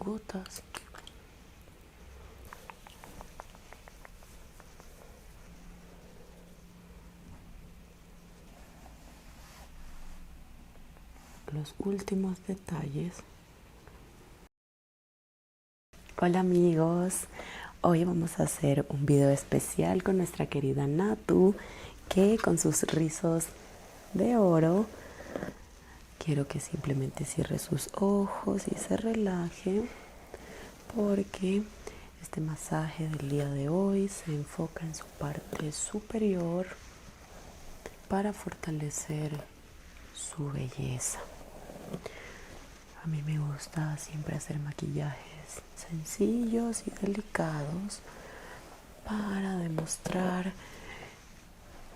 gotas. Los últimos detalles. Hola amigos, hoy vamos a hacer un video especial con nuestra querida Natu, que con sus rizos de oro, quiero que simplemente cierre sus ojos y se relaje, porque este masaje del día de hoy se enfoca en su parte superior para fortalecer su belleza. A mí me gusta siempre hacer maquillajes sencillos y delicados para demostrar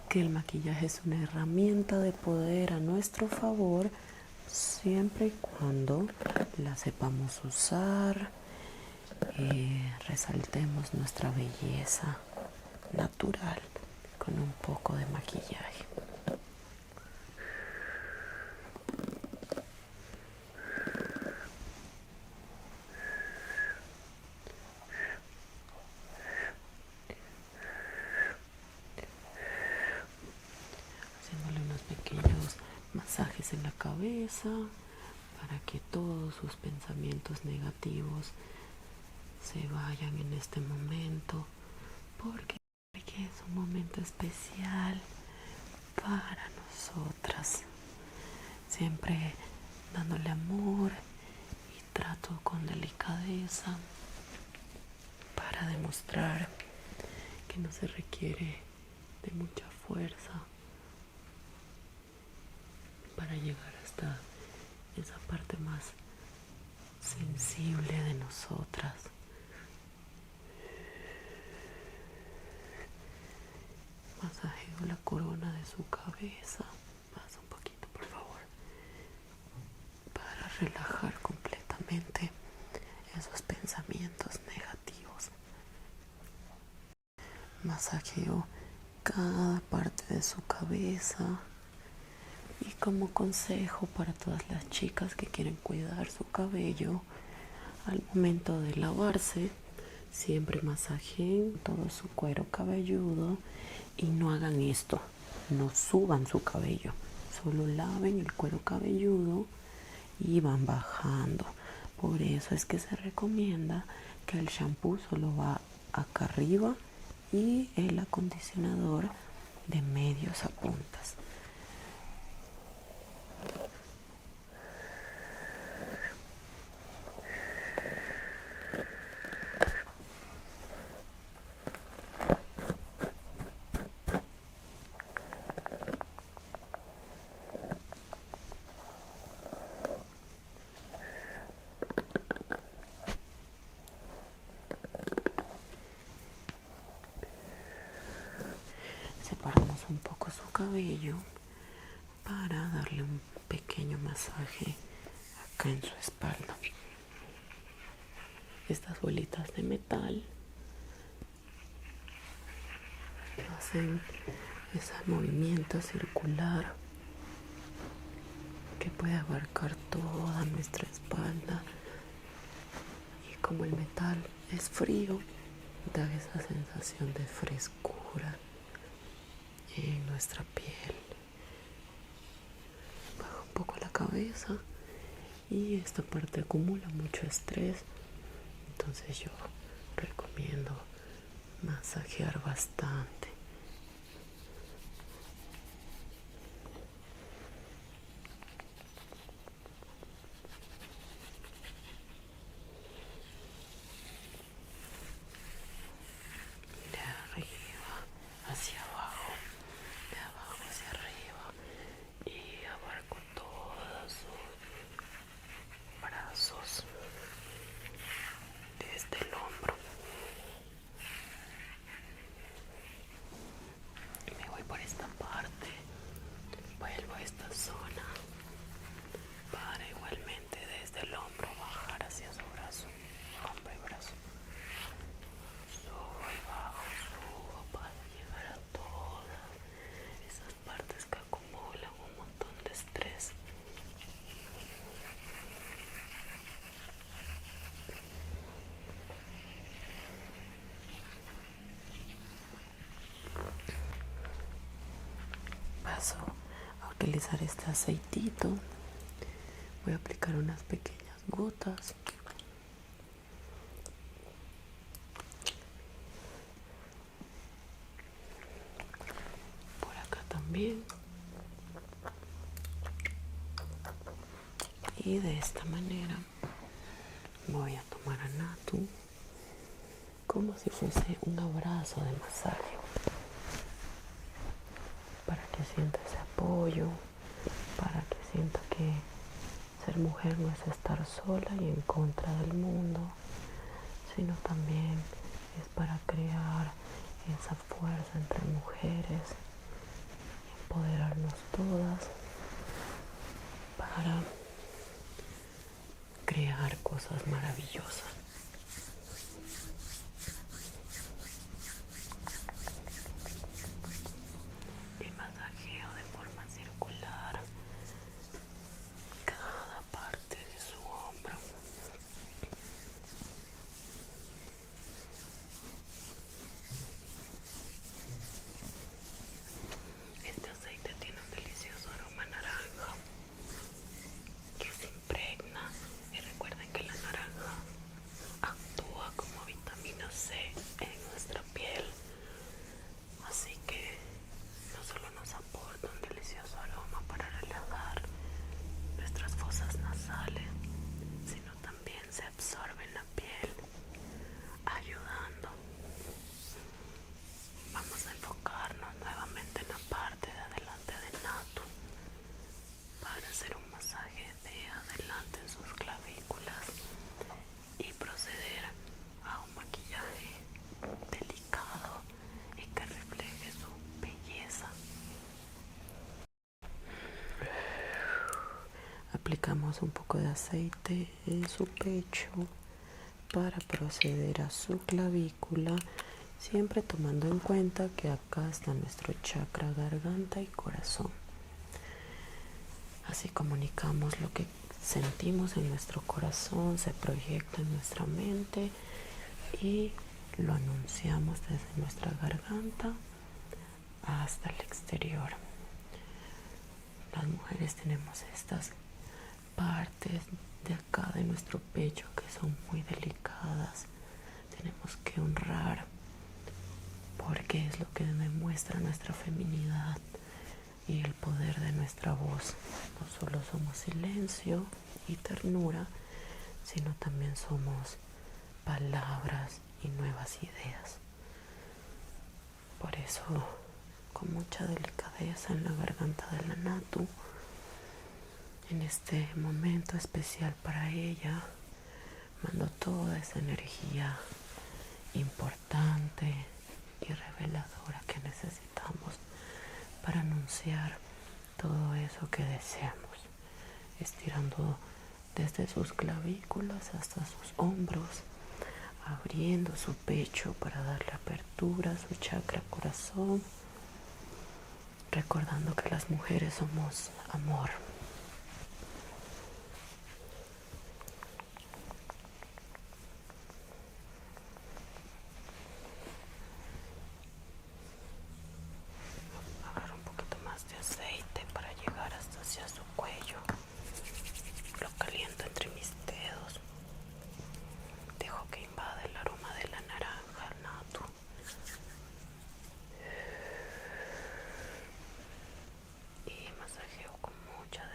que el maquillaje es una herramienta de poder a nuestro favor, siempre y cuando la sepamos usar, resaltemos nuestra belleza natural con un poco de maquillaje. Haciéndole unos pequeños masajes en la cabeza para que todos sus pensamientos negativos se vayan en este momento, porque es un momento especial para nosotras, siempre dándole amor y trato con delicadeza para demostrar que no se requiere de mucha fuerza para llegar hasta esa parte más sensible de nosotras. Masajeo la corona de su cabeza, más un poquito por favor, para relajar completamente esos pensamientos negativos. Masajeo cada parte de su cabeza, y como consejo para todas las chicas que quieren cuidar su cabello, al momento de lavarse, siempre masajeen todo su cuero cabelludo y no hagan esto, no suban su cabello, solo laven el cuero cabelludo y van bajando. Por eso es que se recomienda que el shampoo solo va acá arriba y el acondicionador de medios a puntas. Separamos un poco su cabello para darle un pequeño masaje acá en su espalda. Estas bolitas de metal hacen ese movimiento circular que puede abarcar toda nuestra espalda, y como el metal es frío, da esa sensación de frescura en nuestra piel. Baja un poco la cabeza, y esta parte acumula mucho estrés, entonces yo recomiendo masajear bastante. De arriba hacia abajo, de abajo hacia arriba, y abarco todos sus brazos desde el hombro. utilizar este aceitito. Voy a aplicar unas pequeñas gotas. Por acá también. Y de esta manera voy a tomar a Natu como si fuese un abrazo de masaje, para que sienta ese apoyo, para que sienta que ser mujer no es estar sola y en contra del mundo, sino también es para crear esa fuerza entre mujeres, empoderarnos todas para crear cosas maravillosas. Y masajeo de forma circular cada parte de su hombro. Este aceite tiene un delicioso aroma naranja que se impregna, y recuerden que la naranja actúa como vitamina C en nuestra piel, así que no solo nos aporta un delicioso aroma para relajar nuestras fosas nasales, sino también se absorbe en la piel, ayudando. Vamos a enfocarnos nuevamente en la parte de adelante de Natu para hacer un masaje de adelante en sus clavículas y proceder a un maquillaje delicado y que refleje su belleza. Aplicamos un poco de aceite en su pecho para proceder a su clavícula, siempre tomando en cuenta que acá está nuestro chakra garganta y corazón. Así comunicamos lo que sentimos en nuestro corazón, se proyecta en nuestra mente y lo anunciamos desde nuestra garganta hasta el exterior. Las mujeres tenemos estas partes de acá de nuestro pecho que son muy delicadas. Tenemos que honrar, porque es lo que demuestra nuestra feminidad y el poder de nuestra voz. No solo somos silencio y ternura, sino también somos palabras y nuevas ideas. Por eso, con mucha delicadeza en la garganta de la Natu, en este momento especial para ella, mando toda esa energía importante y reveladora que necesitamos para anunciar todo eso que deseamos, estirando desde sus clavículas hasta sus hombros, abriendo su pecho para darle apertura a su chakra corazón, recordando que las mujeres somos amor. Agarro un poquito más de aceite para llegar hasta hacia su cuello. Lo caliento entre mis dedos. Dejo que invada el aroma de la naranja, Natu. Y masajeo con mucha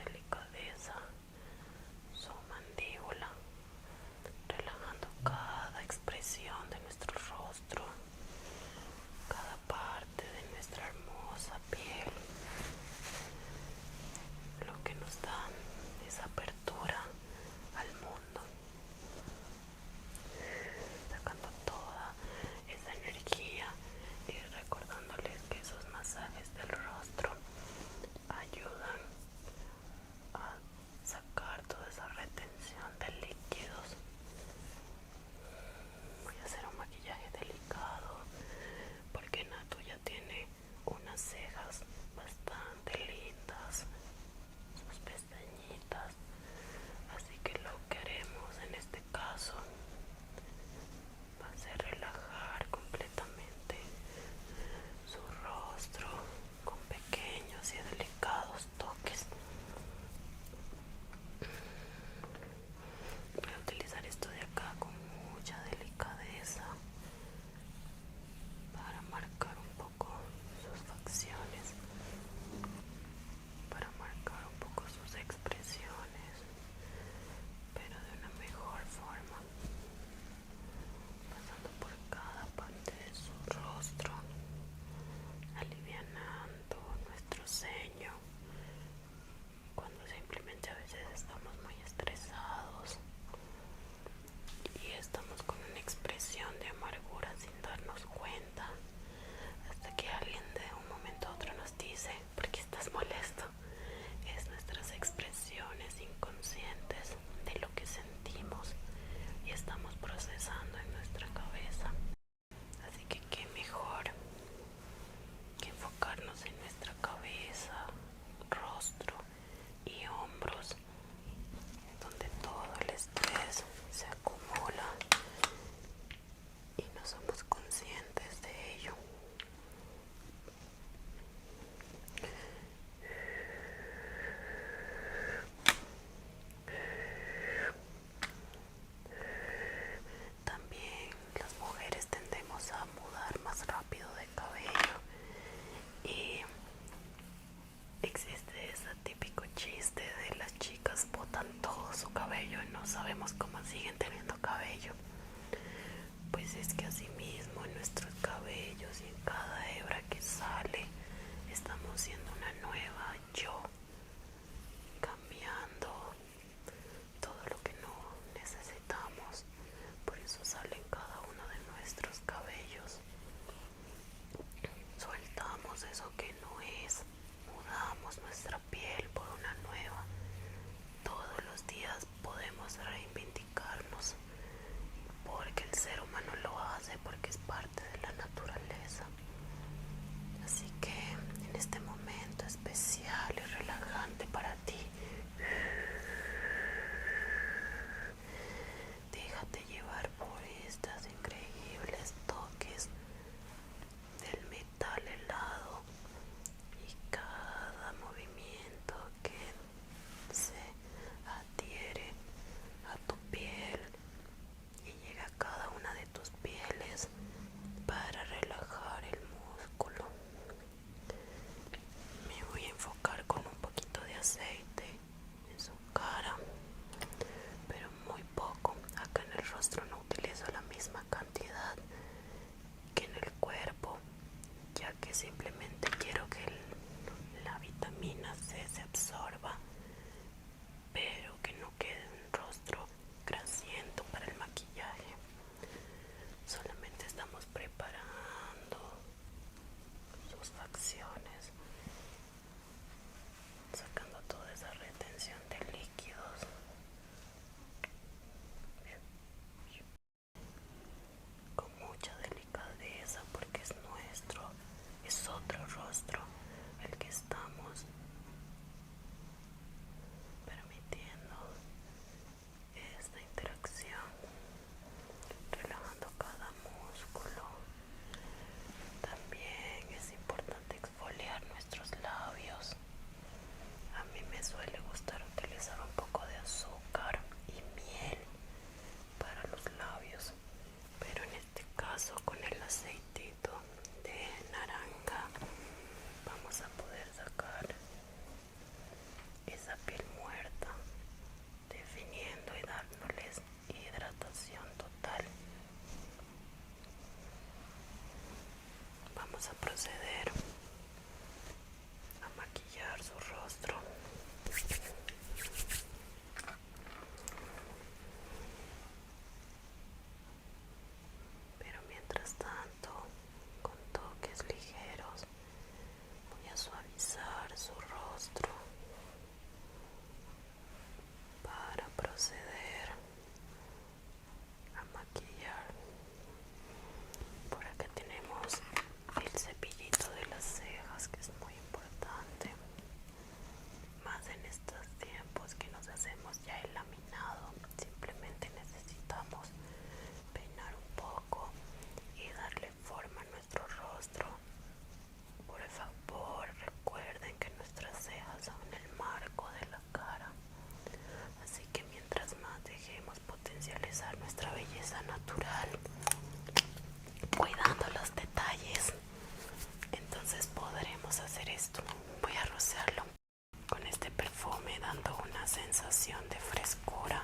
sensación de frescura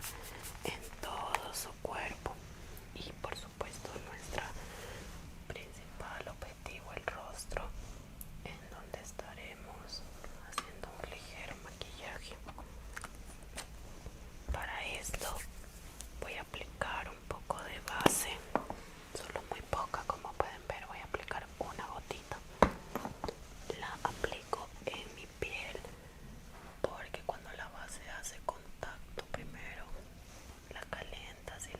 en todo su cuerpo y por supuesto nuestra principal objetivo, el rostro, en donde estaremos haciendo un ligero maquillaje. Para esto voy a aplicar un poco de base, solo muy poca, como pueden ver. Voy a aplicar una gotita. La aplico en mi piel porque cuando la base hace contacto primero la calientas y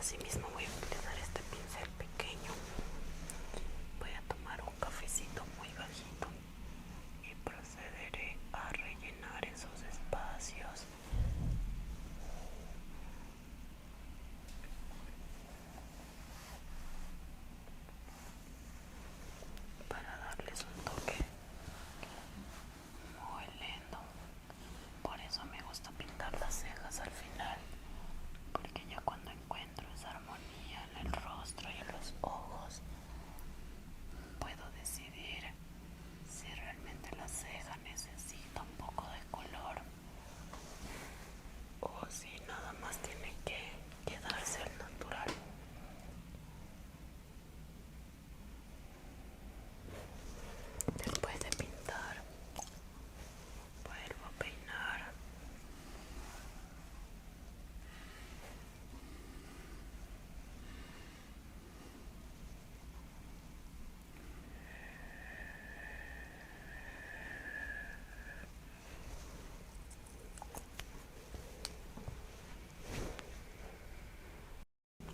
Asimismo voy a utilizar este pincel pequeño. Voy a tomar un cafecito muy bajito y procederé a rellenar esos espacios. Para darles un toque muy lindo. Por eso me gusta pintar las cejas al final, porque ya cuando encuentro esa armonía en el rostro y en los ojos, puedo decidir si realmente la ceja necesita un poco de color o si nada más tiene que quedarse al natural. Después de pintar, vuelvo a peinar.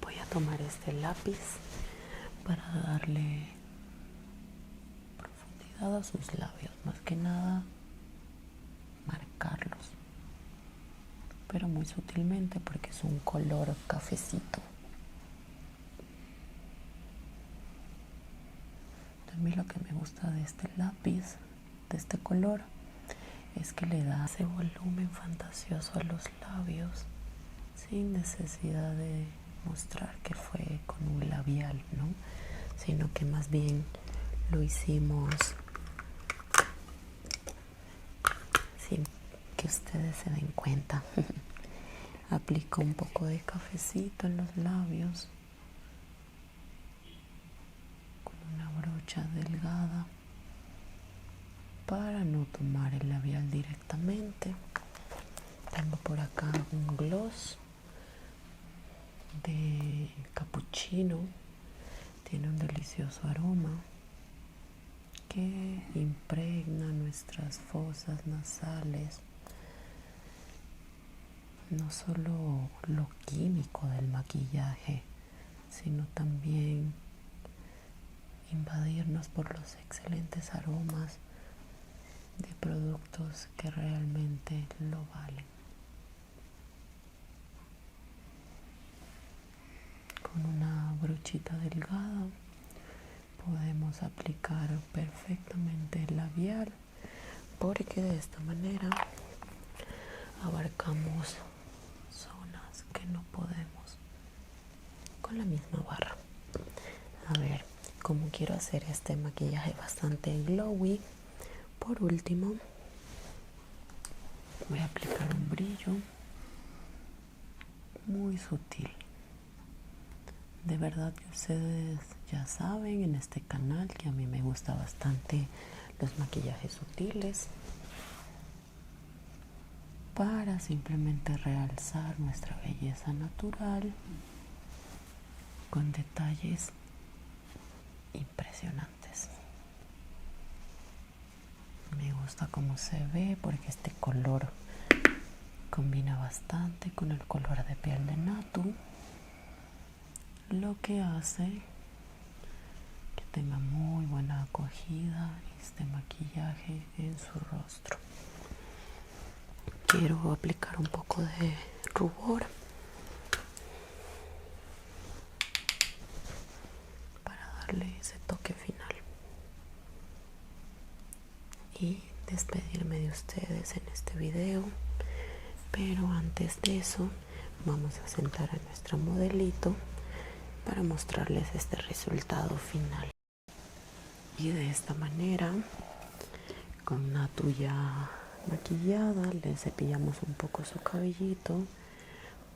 Voy a tomar este lápiz para darle profundidad a sus labios, más que nada marcarlos, pero muy sutilmente porque es un color cafecito. También lo que me gusta de este lápiz, de este color, es que le da ese volumen fantasioso a los labios sin necesidad de mostrar que fue con un labial, ¿no? Sino que más bien lo hicimos sin que ustedes se den cuenta. Aplico un poco de cafecito en los labios con una brocha delgada para no tomar el labial directamente. Tengo por acá un gloss de capuchino. Tiene un delicioso aroma que impregna nuestras fosas nasales. No solo lo químico del maquillaje, sino también invadirnos por los excelentes aromas de productos que realmente lo valen. Con una brochita delgada podemos aplicar perfectamente el labial, porque de esta manera abarcamos zonas que no podemos con la misma barra. A ver, como quiero hacer este maquillaje bastante glowy, por último voy a aplicar un brillo muy sutil. De verdad que ustedes ya saben en este canal que a mí me gusta bastante los maquillajes sutiles para simplemente realzar nuestra belleza natural con detalles impresionantes. Me gusta cómo se ve porque este color combina bastante con el color de piel de Natu, lo que hace que tenga muy buena acogida este maquillaje en su rostro. Quiero aplicar un poco de rubor para darle ese toque final y despedirme de ustedes en este video. Pero antes de eso vamos a sentar a nuestra modelito para mostrarles este resultado final. Y de esta manera, con Natu ya maquillada, le cepillamos un poco su cabellito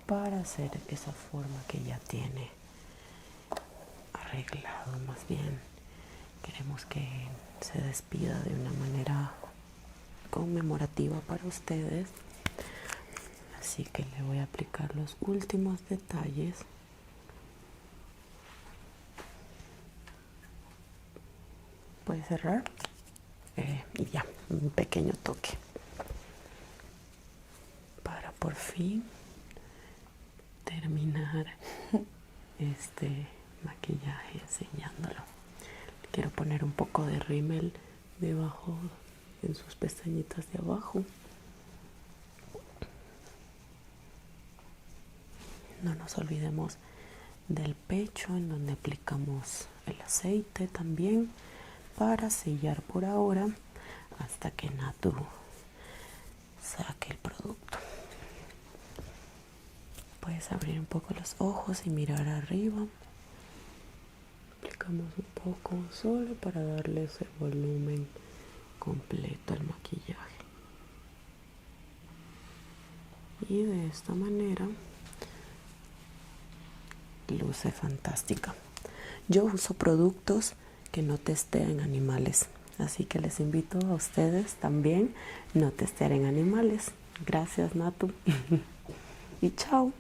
para hacer esa forma que ya tiene arreglado. Más bien queremos que se despida de una manera conmemorativa para ustedes, así que le voy a aplicar los últimos detalles. Puede cerrar y ya, un pequeño toque para por fin terminar este maquillaje enseñándolo. Quiero poner un poco de rímel debajo en sus pestañitas de abajo. No nos olvidemos del pecho, en donde aplicamos el aceite también para sellar por ahora hasta que Natu saque el producto. Puedes abrir un poco los ojos y mirar arriba. Aplicamos un poco solo para darle ese volumen completo al maquillaje. Y de esta manera luce fantástica. Yo uso productos que no testé en animales, así que les invito a ustedes también no testear en animales. Gracias, Natu. Y chao.